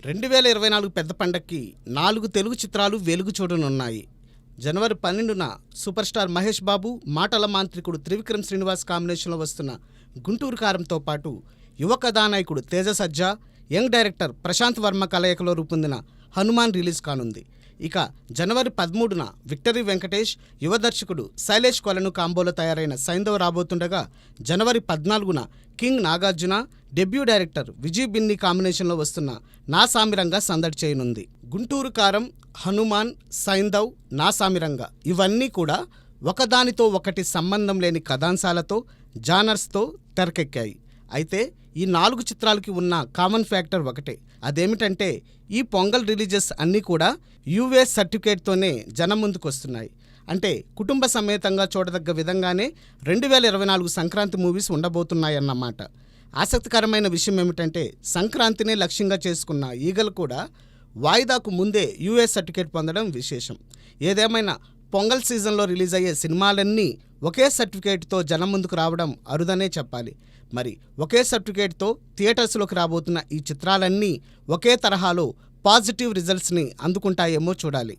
2024 పెద్ద పండక్కి 4 తెలుగు చిత్రాలు వెలుగు చూడనున్నాయి. జనవరి 12న సూపర్ స్టార్ మహేష్ బాబు, మాటల మాంత్రికుడు త్రివిక్రమ్ శ్రీనివాస్ కాంబినేషన్లో వస్తున్న గుంటూరు కారంతో పాటు యువ కథానాయకుడు తేజ సజ్జా, యంగ్ డైరెక్టర్ ప్రశాంత్ వర్మ కలయికలో రూపొందిన హనుమాన్ రిలీజ్ కానుంది. ఇక జనవరి 13న విక్టరీ వెంకటేష్, యువ దర్శకుడు శైలేష్ కొలను కాంబోలో తయారైన సైంధవ్ రాబోతుండగా, జనవరి 14న king Nagarjuna, debut director Vijay Binni కాంబినేషన్లో వస్తున్న నా సామిరంగా సందడి చేయనుంది. గుంటూరు కారం, హనుమాన్, సైంధవ్, నా సామిరంగా ఇవన్నీ కూడా ఒకదానితో ఒకటి సంబంధం లేని కథాంశాలతో, జానర్స్తో తెరకెక్కాయి. అయితే ఈ 4 చిత్రాలకి ఉన్న కామన్ ఫ్యాక్టర్ ఒకటే. అదేమిటంటే ఈ పొంగల్ రిలీజెస్ అన్నీ కూడా యూఎస్ సర్టిఫికేట్తోనే జనం ముందుకు వస్తున్నాయి. అంటే కుటుంబ సమేతంగా చూడదగ్గ విధంగానే 2024 సంక్రాంతి మూవీస్ ఉండబోతున్నాయన్నమాట. ఆసక్తికరమైన విషయం ఏమిటంటే సంక్రాంతినే లక్ష్యంగా చేసుకున్న ఈగలు కూడా వాయిదాకు ముందే యూఎస్ సర్టిఫికేట్ పొందడం విశేషం. ఏదేమైనా పొంగల్ సీజన్లో రిలీజ్ అయ్యే సినిమాలన్నీ ఒకే సర్టిఫికేట్తో జనం ముందుకు రావడం అరుదనే చెప్పాలి. మరి ఒకే సర్టిఫికేట్తో థియేటర్స్లోకి రాబోతున్న ఈ చిత్రాలన్నీ ఒకే తరహాలో పాజిటివ్ రిజల్ట్స్ని అందుకుంటాయేమో చూడాలి.